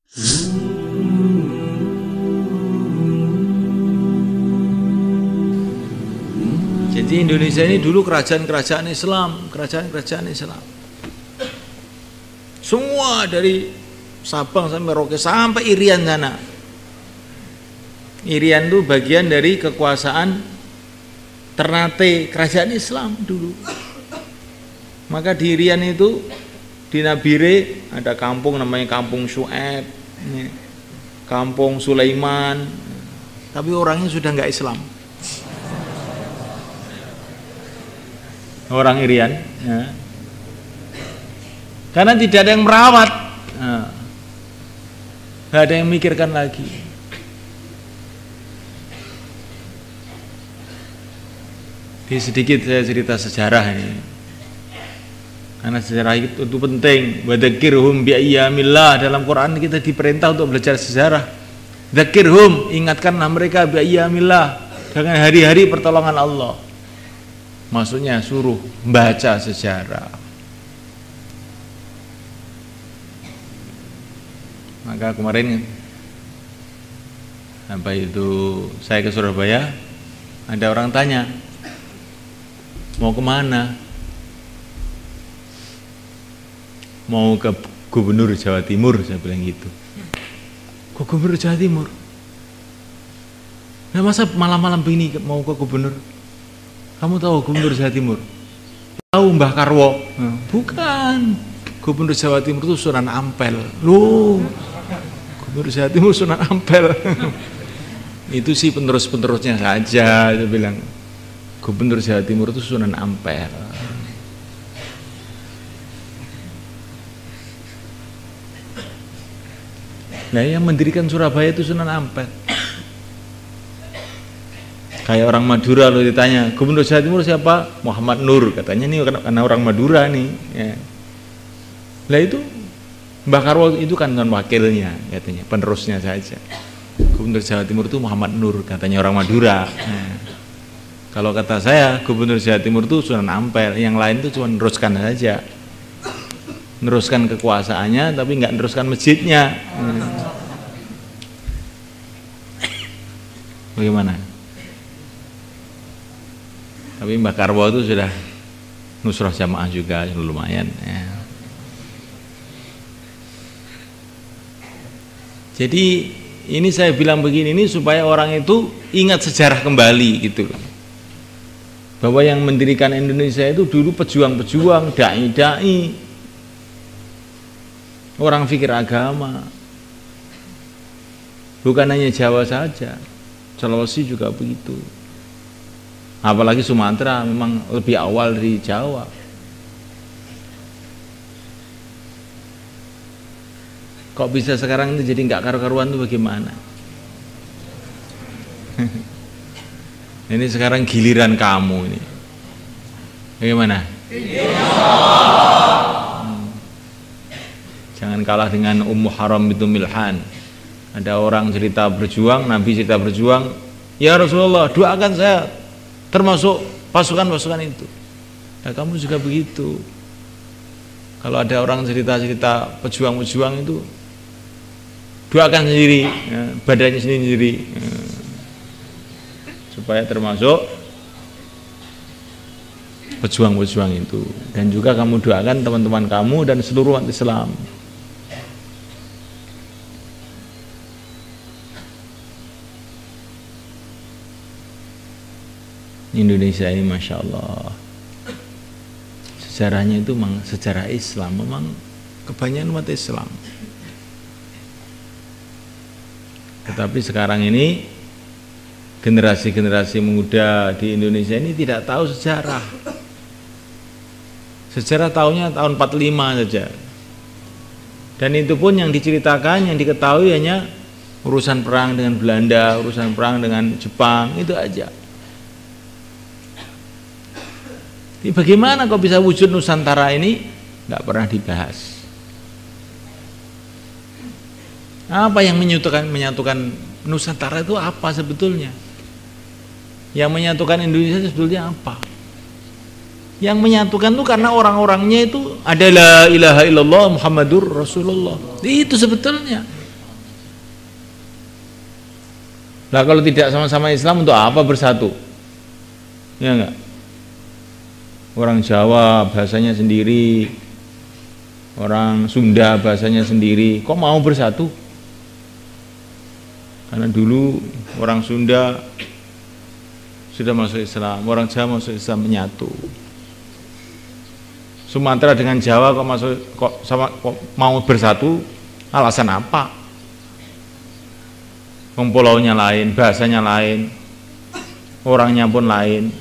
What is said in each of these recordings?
Jadi Indonesia ini dulu kerajaan-kerajaan Islam, kerajaan-kerajaan Islam. Semua dari Sabang sampai Merauke sampai Irian sana. Irian itu bagian dari kekuasaan Ternate, kerajaan Islam dulu. Maka di Irian itu, di Nabire ada kampung namanya Kampung Syu'aib, Kampung Sulaiman, tapi orangnya sudah nggak Islam. Orang Irian, ya. Karena tidak ada yang merawat, nggak ada yang memikirkan lagi. Di sedikit saya cerita sejarah ini, karena sejarah itu penting. Wadzakirhum biayyamillah, dalam Quran kita diperintah untuk belajar sejarah. Dzakirhum, ingatkanlah mereka biayyamillah, dengan hari-hari pertolongan Allah. Maksudnya suruh baca sejarah. Maka kemarin apa itu saya ke Surabaya, ada orang tanya mau kemana? Mau ke Gubernur Jawa Timur, saya bilang gitu. Ke Gubernur Jawa Timur? Nah masa malam-malam begini mau ke Gubernur? Kamu tahu Gubernur Jawa Timur? Tahu Mbah Karwo? Bukan. Gubernur Jawa Timur itu Sunan Ampel. Loh, Gubernur Jawa Timur Sunan Ampel. Itu sih penerus-penerusnya saja. Dia bilang Gubernur Jawa Timur itu Sunan Ampel. Nah yang mendirikan Surabaya itu Sunan Ampel. Kayak orang Madura lo ditanya, Gubernur Jawa Timur siapa? Muhammad Nur, katanya nih karena orang Madura nih. Ya. Lah itu Mbah Karwo itu kan non wakilnya, katanya penerusnya saja. Gubernur Jawa Timur itu Muhammad Nur, katanya orang Madura. Ya. Kalau kata saya Gubernur Jawa Timur itu Sunan Ampel, yang lain itu cuma neruskan saja, neruskan kekuasaannya, tapi nggak neruskan masjidnya. Bagaimana? Tapi Mbah Karwo itu sudah nusrah jamaah juga, lumayan ya. Jadi ini saya bilang begini ini supaya orang itu ingat sejarah kembali gitu loh. Bahwa yang mendirikan Indonesia itu dulu pejuang-pejuang, dai-dai, orang fikir agama. Bukan hanya Jawa saja, Sulawesi juga begitu. Apalagi Sumatera memang lebih awal dari Jawa. Kok bisa sekarang itu jadi nggak karu-karuan itu bagaimana? Ini sekarang giliran kamu ini. Bagaimana? Jangan kalah dengan Ummu Haram itu Milhan. Ada orang cerita berjuang, Nabi cerita berjuang, ya Rasulullah doakan saya termasuk pasukan-pasukan itu. Nah kamu juga begitu. Kalau ada orang cerita-cerita pejuang-pejuang itu, doakan sendiri, ya, badannya sendiri, ya, supaya termasuk pejuang-pejuang itu. Dan juga kamu doakan teman-teman kamu dan seluruh umat Islam. Indonesia ini Masya Allah, sejarahnya itu memang sejarah Islam, memang kebanyakan umat Islam. Tetapi sekarang ini generasi-generasi muda di Indonesia ini tidak tahu sejarah. Sejarah tahunnya tahun 45 saja. Dan itu pun yang diceritakan, yang diketahui hanya urusan perang dengan Belanda, urusan perang dengan Jepang, itu aja. Bagaimana kok bisa wujud Nusantara ini? Nggak pernah dibahas. Apa yang menyatukan Nusantara itu apa sebetulnya? Yang menyatukan Indonesia itu sebetulnya apa? Yang menyatukan itu karena orang-orangnya itu adalah ilaha illallah Muhammadur Rasulullah. Itu sebetulnya. Lah kalau tidak sama-sama Islam untuk apa bersatu? Ya enggak? Orang Jawa bahasanya sendiri, orang Sunda bahasanya sendiri, kok mau bersatu? Karena dulu orang Sunda sudah masuk Islam, orang Jawa masuk Islam, menyatu. Sumatera dengan Jawa kok mau bersatu? Alasan apa? Pulaunya lain, bahasanya lain, orangnya pun lain.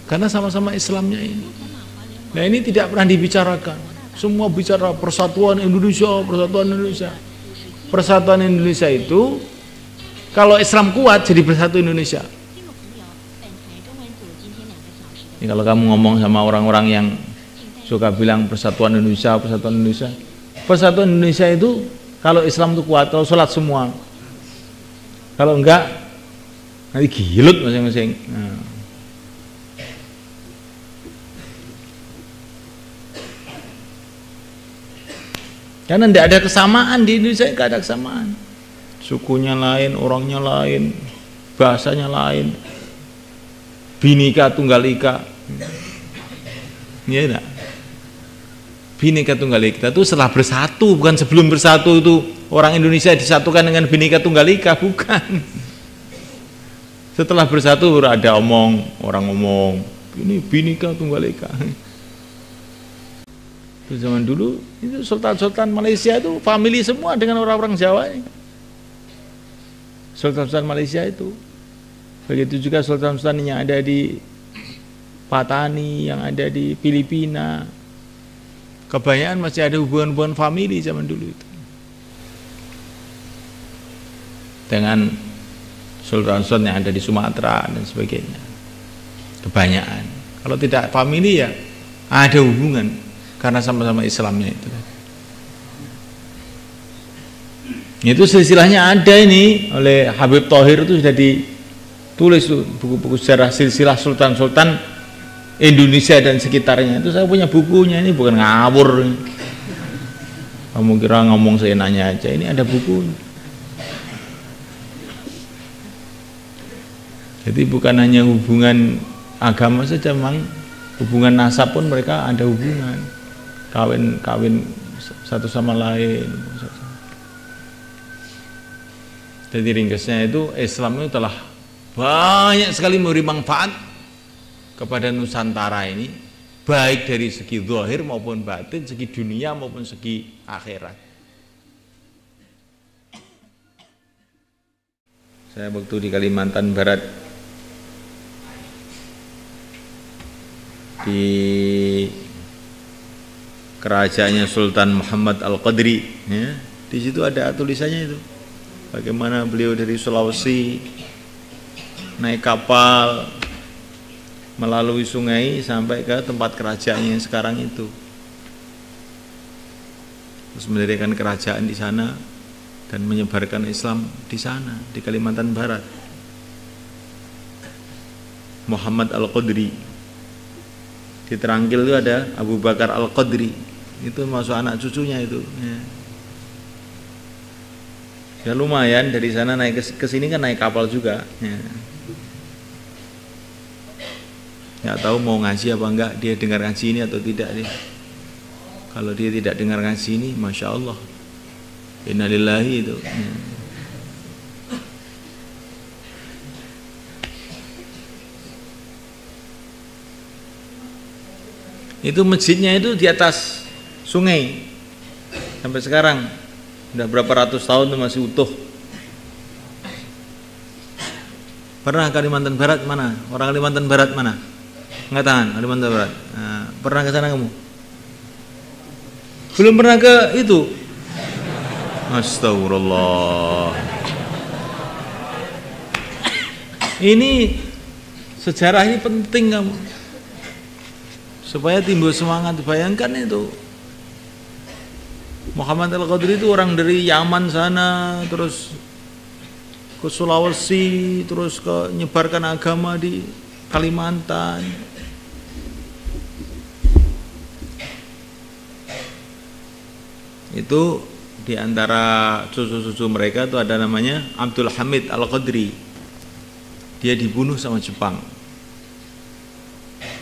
Karena sama-sama Islamnya ini. Nah ini tidak pernah dibicarakan. Semua bicara persatuan Indonesia, persatuan Indonesia. Persatuan Indonesia itu kalau Islam kuat jadi bersatu Indonesia. Ini kalau kamu ngomong sama orang-orang yang suka bilang persatuan Indonesia, persatuan Indonesia. Persatuan Indonesia itu kalau Islam itu kuat, kalau sholat semua. Kalau enggak nanti gilut masing-masing. Nah. Karena tidak ada kesamaan di Indonesia, tidak ada kesamaan. Sukunya lain, orangnya lain, bahasanya lain. Bhinneka Tunggal Ika. Iya enggak? Bhinneka Tunggal Ika itu setelah bersatu, bukan sebelum bersatu itu orang Indonesia disatukan dengan Bhinneka Tunggal Ika, bukan. Setelah bersatu ada orang ngomong ini Bhinneka Tunggal Ika. Itu zaman dulu itu sultan-sultan Malaysia itu family semua dengan orang-orang Jawa ini. Sultan-sultan Malaysia itu. Begitu juga sultan-sultan yang ada di Patani, yang ada di Filipina. Kebanyakan masih ada hubungan-hubungan family zaman dulu itu. Dengan sultan-sultan yang ada di Sumatera dan sebagainya. Kebanyakan. Kalau tidak family ya ada hubungan. Karena sama-sama Islamnya itu. Itu silsilahnya ada ini oleh Habib Thohir, itu sudah ditulis tuh buku-buku sejarah silsilah sultan-sultan Indonesia dan sekitarnya. Itu saya punya bukunya, ini bukan ngawur. Kamu kira ngomong seenaknya aja, ini ada bukunya. Jadi bukan hanya hubungan agama saja, memang hubungan nasab pun mereka ada hubungan. Kawin satu sama lain. Jadi ringkasnya itu Islam itu telah banyak sekali memberi manfaat kepada Nusantara ini, baik dari segi zahir maupun batin, segi dunia maupun segi akhirat. Saya waktu di Kalimantan Barat di kerajaannya Sultan Muhammad Al-Qadri, ya. Di situ ada tulisannya itu. Bagaimana beliau dari Sulawesi naik kapal melalui sungai sampai ke tempat kerajaannya yang sekarang itu. Terus mendirikan kerajaan di sana dan menyebarkan Islam di sana, di Kalimantan Barat. Muhammad Al-Qadri. Di Terangkil itu ada Abu Bakar Al-Qadri. Itu masuk anak cucunya itu. Ya lumayan dari sana naik ke sini kan naik kapal juga. Ya tahu mau ngaji apa enggak, dia dengar ngaji ini atau tidak dia. Kalau dia tidak dengar ngaji ini, masya Allah, innalillahi itu. Itu masjidnya itu di atas sungai sampai sekarang udah berapa ratus tahun itu masih utuh. Pernah Kalimantan Barat mana? Orang Kalimantan Barat mana? Angkat tangan. Kalimantan Barat. Nah, pernah ke sana kamu? Belum pernah ke itu? Astagfirullah. Ini sejarah ini penting kamu, supaya timbul semangat. Bayangkan itu Muhammad Al-Qadri itu orang dari Yaman sana, terus ke Sulawesi, terus ke nyebarkan agama di Kalimantan. Itu Di antara cucu-cucu mereka itu ada namanya Abdul Hamid Al-Qadri. Dia dibunuh sama Jepang,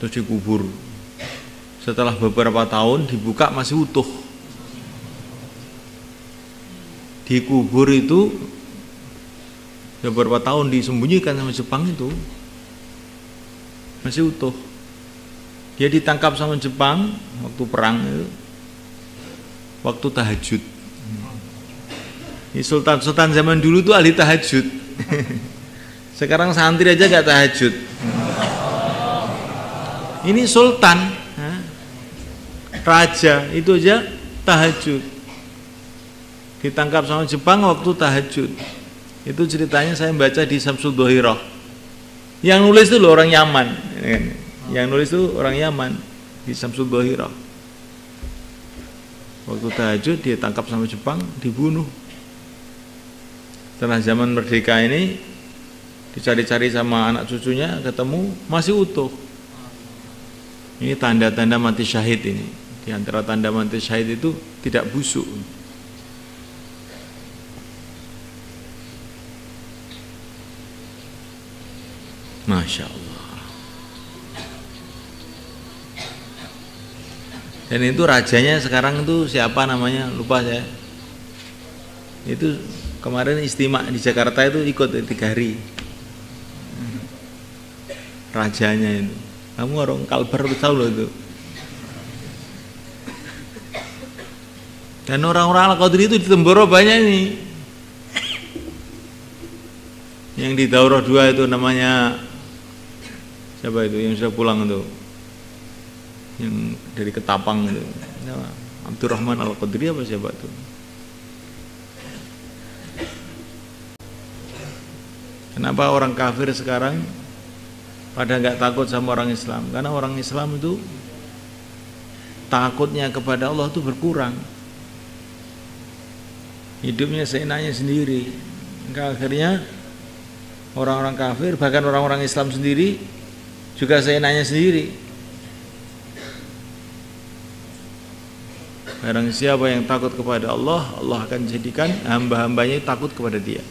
terus dikubur. Setelah beberapa tahun dibuka masih utuh. Dikubur itu beberapa tahun disembunyikan sama Jepang itu masih utuh. Dia ditangkap sama Jepang waktu perang itu, waktu tahajud. Ini sultan-sultan zaman dulu tuh ahli tahajud. Sekarang santri aja gak tahajud. Ini sultan, raja itu aja tahajud. Ditangkap sama Jepang waktu tahajud. Itu ceritanya saya baca di Syamsul Dhohirah. Yang nulis itu loh orang Yaman. Yang nulis itu orang Yaman di Syamsul Dhohirah. Waktu tahajud dia tangkap sama Jepang, dibunuh. Setelah zaman merdeka ini dicari-cari sama anak cucunya, ketemu masih utuh. Ini tanda-tanda mati syahid ini. Di antara tanda mati syahid itu tidak busuk. Masya Allah. Dan itu rajanya sekarang itu siapa namanya, lupa saya. Itu kemarin istimewa di Jakarta itu ikut 3 hari. Rajanya itu. Kamu orang Kalbar tahu loh itu. Dan orang-orang Al-Qadri itu di Temboro banyak ini. Yang di Daurah 2 itu namanya siapa itu yang sudah pulang itu? Yang dari Ketapang itu. Abdurrahman Al-Qadri apa siapa itu? Kenapa orang kafir sekarang pada nggak takut sama orang Islam? Karena orang Islam itu takutnya kepada Allah itu berkurang. Hidupnya seenaknya sendiri. Akhirnya orang-orang kafir, bahkan orang-orang Islam sendiri juga seenaknya sendiri. Barang siapa yang takut kepada Allah, Allah akan jadikan hamba-hambanya takut kepada dia.